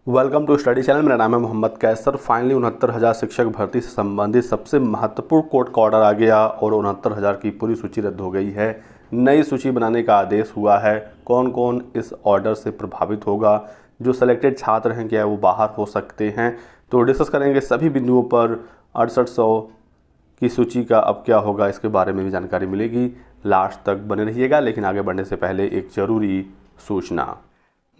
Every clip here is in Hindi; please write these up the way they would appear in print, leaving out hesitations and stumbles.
Welcome to study channel. मेरा नाम है मोहम्मद कैसर। फाइनली 69,000 शिक्षक भर्ती से संबंधित सबसे महत्वपूर्ण कोर्ट का ऑर्डर आ गया और 69,000 की पूरी सूची रद्द हो गई है। नई सूची बनाने का आदेश हुआ है। कौन कौन इस ऑर्डर से प्रभावित होगा, जो सेलेक्टेड छात्र हैं क्या वो बाहर हो सकते हैं, तो डिस्कस करेंगे सभी बिंदुओं पर। 6800 की सूची का अब क्या होगा इसके बारे में भी जानकारी मिलेगी। लास्ट तक बने रहिएगा। लेकिन आगे बढ़ने से पहले एक ज़रूरी सूचना,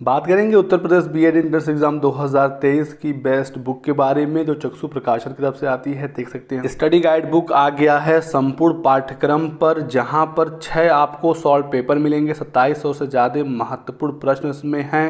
बात करेंगे Uttar Pradesh BEd entrance exam 2023 की बेस्ट बुक के बारे में, जो चक्षु प्रकाशन की तरफ से आती है। देख सकते हैं स्टडी गाइड बुक आ गया है संपूर्ण पाठ्यक्रम पर, जहां पर 6 आपको सॉल्व पेपर मिलेंगे। 2700 से ज़्यादा महत्वपूर्ण प्रश्न इसमें हैं।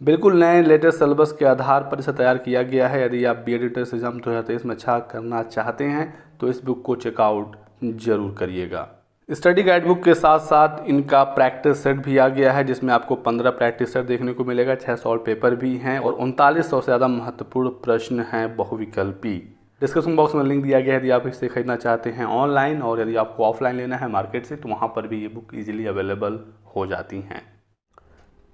बिल्कुल नए लेटेस्ट सिलेबस के आधार पर इसे तैयार किया गया है। यदि आप बीएड एंट्रेंस एग्जाम 2023 में अच्छा करना चाहते हैं तो इस बुक को चेकआउट जरूर करिएगा। स्टडी गाइड बुक के साथ साथ इनका प्रैक्टिस सेट भी आ गया है, जिसमें आपको 15 प्रैक्टिस सेट देखने को मिलेगा। 6 सॉल्व पेपर भी हैं और 3900 से ज़्यादा महत्वपूर्ण प्रश्न हैं बहुविकल्पी। डिस्क्रिप्शन बॉक्स में लिंक दिया गया है यदि आप इसे खरीदना चाहते हैं ऑनलाइन, और यदि आपको ऑफलाइन लेना है मार्केट से तो वहाँ पर भी ये बुक ईजिली अवेलेबल हो जाती हैं।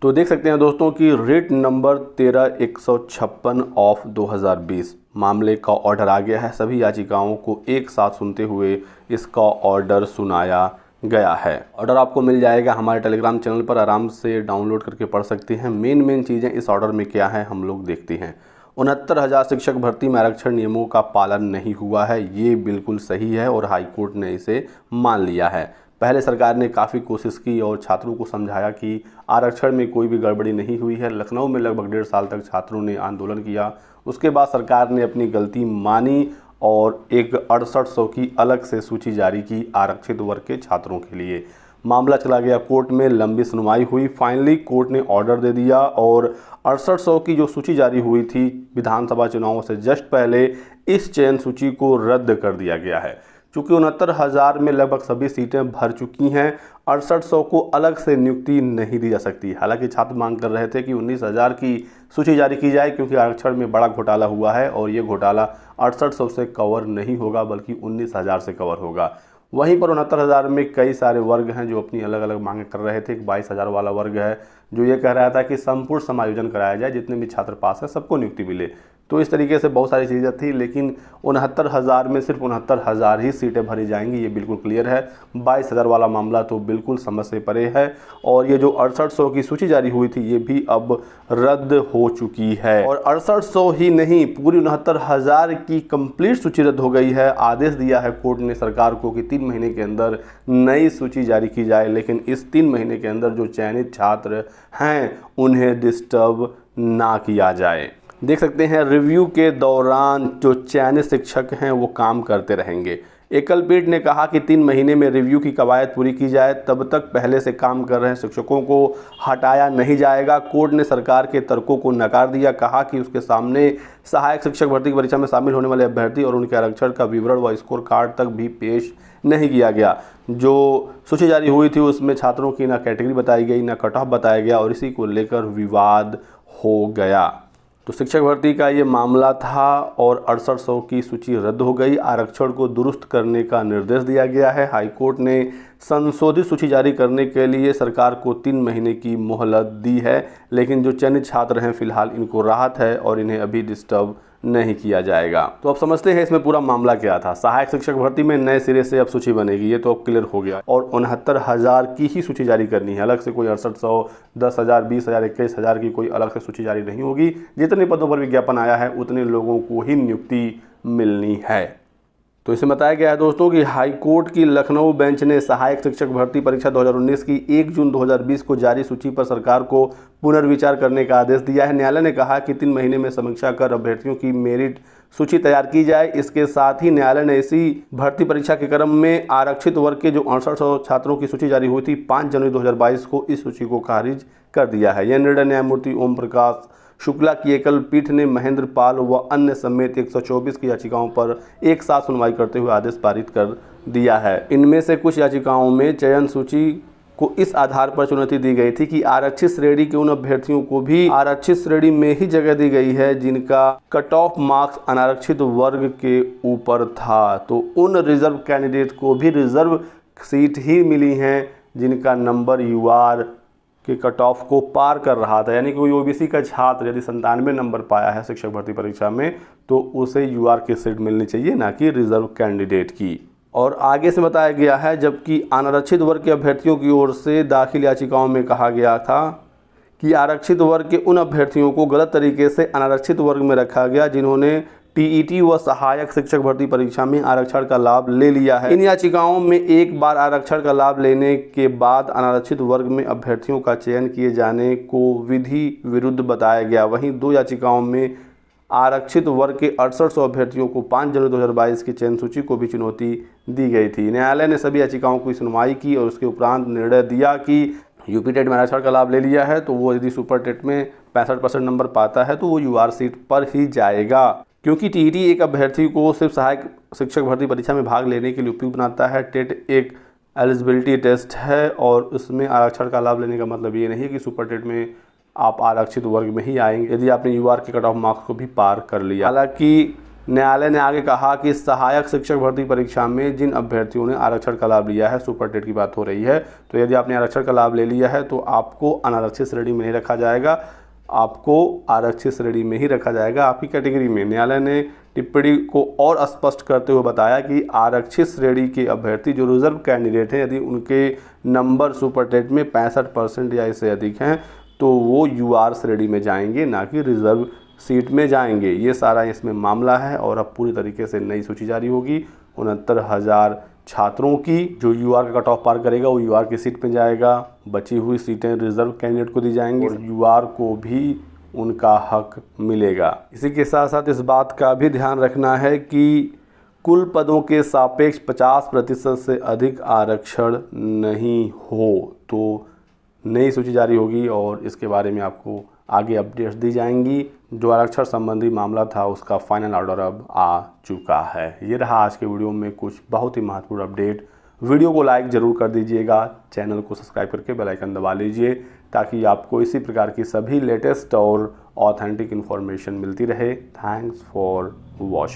तो देख सकते हैं दोस्तों कि रिट नंबर 13156 ऑफ 2020 मामले का ऑर्डर आ गया है। सभी याचिकाओं को एक साथ सुनते हुए इसका ऑर्डर सुनाया गया है। ऑर्डर आपको मिल जाएगा हमारे टेलीग्राम चैनल पर, आराम से डाउनलोड करके पढ़ सकते हैं। मेन चीज़ें इस ऑर्डर में क्या है हम लोग देखते हैं। 69,000 शिक्षक भर्ती में आरक्षण नियमों का पालन नहीं हुआ है, ये बिल्कुल सही है और हाईकोर्ट ने इसे मान लिया है। पहले सरकार ने काफ़ी कोशिश की और छात्रों को समझाया कि आरक्षण में कोई भी गड़बड़ी नहीं हुई है। लखनऊ में लगभग 1.5 साल तक छात्रों ने आंदोलन किया। उसके बाद सरकार ने अपनी गलती मानी और एक 6800 की अलग से सूची जारी की आरक्षित वर्ग के छात्रों के लिए। मामला चला गया कोर्ट में, लंबी सुनवाई हुई। फाइनली कोर्ट ने ऑर्डर दे दिया और 6800 की जो सूची जारी हुई थी विधानसभा चुनावों से जस्ट पहले, इस चयन सूची को रद्द कर दिया गया है। चूँकि 69,000 में लगभग सभी सीटें भर चुकी हैं, 6800 को अलग से नियुक्ति नहीं दी जा सकती। हालांकि छात्र मांग कर रहे थे कि 19,000 की सूची जारी की जाए, क्योंकि आरक्षण में बड़ा घोटाला हुआ है और ये घोटाला 6800 से कवर नहीं होगा बल्कि 19,000 से कवर होगा। वहीं पर 69,000 में कई सारे वर्ग हैं जो अपनी अलग अलग मांगें कर रहे थे। एक 22,000 वाला वर्ग है जो ये कह रहा था कि संपूर्ण समायोजन कराया जाए, जितने भी छात्र पास हैं सबको नियुक्ति मिले। तो इस तरीके से बहुत सारी चीज़ें थी, लेकिन 69,000 में सिर्फ 69,000 ही सीटें भरी जाएंगी, ये बिल्कुल क्लियर है। 22,000 वाला मामला तो बिल्कुल समझ से परे है। और ये जो 6800 की सूची जारी हुई थी ये भी अब रद्द हो चुकी है। और 6800 ही नहीं, पूरी 69,000 की कंप्लीट सूची रद्द हो गई है। आदेश दिया है कोर्ट ने सरकार को कि 3 महीने के अंदर नई सूची जारी की जाए, लेकिन इस 3 महीने के अंदर जो चयनित छात्र हैं उन्हें डिस्टर्ब ना किया जाए। देख सकते हैं रिव्यू के दौरान जो चयनित शिक्षक हैं वो काम करते रहेंगे। एकल पीठ ने कहा कि 3 महीने में रिव्यू की कवायद पूरी की जाए, तब तक पहले से काम कर रहे शिक्षकों को हटाया नहीं जाएगा। कोर्ट ने सरकार के तर्कों को नकार दिया, कहा कि उसके सामने सहायक शिक्षक भर्ती की परीक्षा में शामिल होने वाले अभ्यर्थी और उनके आरक्षण का विवरण व स्कोर कार्ड तक भी पेश नहीं किया गया। जो सूची जारी हुई थी उसमें छात्रों की ना कैटेगरी बताई गई, ना कट ऑफ बताया गया और इसी को लेकर विवाद हो गया। तो शिक्षक भर्ती का ये मामला था और 6800 की सूची रद्द हो गई। आरक्षण को दुरुस्त करने का निर्देश दिया गया है। हाईकोर्ट ने संशोधित सूची जारी करने के लिए सरकार को 3 महीने की मोहलत दी है, लेकिन जो चयनित छात्र हैं फिलहाल इनको राहत है और इन्हें अभी डिस्टर्ब नहीं किया जाएगा। तो अब समझते हैं इसमें पूरा मामला क्या था। सहायक शिक्षक भर्ती में नए सिरे से अब सूची बनेगी, ये तो अब क्लियर हो गया। और 69,000 की ही सूची जारी करनी है, अलग से कोई 6800, 10,000, 20,000, 21,000 की कोई अलग से सूची जारी नहीं होगी। जितने पदों पर विज्ञापन आया है उतने लोगों को ही नियुक्ति मिलनी है। तो इसे बताया गया है दोस्तों कि हाई कोर्ट की लखनऊ बेंच ने सहायक शिक्षक भर्ती परीक्षा 2019 की 1 जून 2020 को जारी सूची पर सरकार को पुनर्विचार करने का आदेश दिया है। न्यायालय ने कहा कि 3 महीने में समीक्षा कर अभ्यर्थियों की मेरिट सूची तैयार की जाए। इसके साथ ही न्यायालय ने इसी भर्ती परीक्षा के क्रम में आरक्षित वर्ग के जो 6800 छात्रों की सूची जारी हुई थी 5 जनवरी 2022 को, इस सूची को खारिज कर दिया है। यह निर्णय न्यायमूर्ति ओम प्रकाश शुक्ला की एकल पीठ ने महेंद्र पाल व अन्य समेत 124 की याचिकाओं पर एक साथ सुनवाई करते हुए आदेश पारित कर दिया है। इनमें से कुछ याचिकाओं में चयन सूची को इस आधार पर चुनौती दी गई थी कि आरक्षित श्रेणी के उन अभ्यर्थियों को भी आरक्षित श्रेणी में ही जगह दी गई है जिनका कट ऑफ मार्क्स अनारक्षित वर्ग के ऊपर था। तो उन रिजर्व कैंडिडेट को भी रिजर्व सीट ही मिली हैं जिनका नंबर यूआर के कट ऑफ को पार कर रहा था, यानी कोई ओबीसी का छात्र यदि 97 नंबर पाया है शिक्षक भर्ती परीक्षा में तो उसे यूआर की सीट मिलनी चाहिए, ना कि रिजर्व कैंडिडेट की। और आगे से बताया गया है, जबकि अनारक्षित वर्ग के अभ्यर्थियों की ओर से दाखिल याचिकाओं में कहा गया था कि आरक्षित वर्ग के उन अभ्यर्थियों को गलत तरीके से अनारक्षित वर्ग में रखा गया जिन्होंने टीईटी व सहायक शिक्षक भर्ती परीक्षा में आरक्षण का लाभ ले लिया है। इन याचिकाओं में एक बार आरक्षण का लाभ लेने के बाद अनारक्षित वर्ग में अभ्यर्थियों का चयन किए जाने को विधि विरुद्ध बताया गया। वहीं 2 याचिकाओं में आरक्षित वर्ग के 6800 अभ्यर्थियों को 5 जनवरी 2022 की चयन सूची को भी चुनौती दी गई थी। न्यायालय ने सभी याचिकाओं की सुनवाई की और उसके उपरांत निर्णय दिया कि यूपी टेट में आरक्षण का लाभ ले लिया है तो वो यदि सुपर टेट में 65% नंबर पाता है तो वो यूआर सीट पर ही जाएगा, क्योंकि टीईटी एक अभ्यर्थी को सिर्फ सहायक शिक्षक भर्ती परीक्षा में भाग लेने के लिए उपयुक्त बनाता है। टेट एक एलिजिबिलिटी टेस्ट है और उसमें आरक्षण का लाभ लेने का मतलब ये नहीं है कि सुपर टेट में आप आरक्षित वर्ग में ही आएंगे यदि आपने यूआर के कट ऑफ मार्क्स को भी पार कर लिया। हालांकि न्यायालय ने आगे कहा कि सहायक शिक्षक भर्ती परीक्षा में जिन अभ्यर्थियों ने आरक्षण का लाभ लिया है, सुपर टेट की बात हो रही है, तो यदि आपने आरक्षण का लाभ ले लिया है तो आपको अनारक्षित श्रेणी में नहीं रखा जाएगा, आपको आरक्षित श्रेणी में ही रखा जाएगा आपकी कैटेगरी में। न्यायालय ने टिप्पणी को और स्पष्ट करते हुए बताया कि आरक्षित श्रेणी के अभ्यर्थी जो रिजर्व कैंडिडेट हैं, यदि उनके नंबर सुपर टेट में 65% या इससे अधिक हैं तो वो यूआर श्रेणी में जाएंगे, ना कि रिजर्व सीट में जाएंगे। ये सारा इसमें मामला है और अब पूरी तरीके से नई सूची जारी होगी। 69,000 छात्रों की जो यूआर का कट ऑफ पार करेगा वो यूआर की सीट में जाएगा, बची हुई सीटें रिजर्व कैंडिडेट को दी जाएंगी और यूआर को भी उनका हक मिलेगा। इसी के साथ साथ इस बात का भी ध्यान रखना है कि कुल पदों के सापेक्ष 50% से अधिक आरक्षण नहीं हो। तो नई सूची जारी होगी और इसके बारे में आपको आगे अपडेट्स दी जाएंगी। जो आरक्षण संबंधी मामला था उसका फाइनल ऑर्डर अब आ चुका है। ये रहा आज के वीडियो में कुछ बहुत ही महत्वपूर्ण अपडेट। वीडियो को लाइक ज़रूर कर दीजिएगा, चैनल को सब्सक्राइब करके बेल आइकन दबा लीजिए ताकि आपको इसी प्रकार की सभी लेटेस्ट और ऑथेंटिक इन्फॉर्मेशन मिलती रहे। Thanks for watching.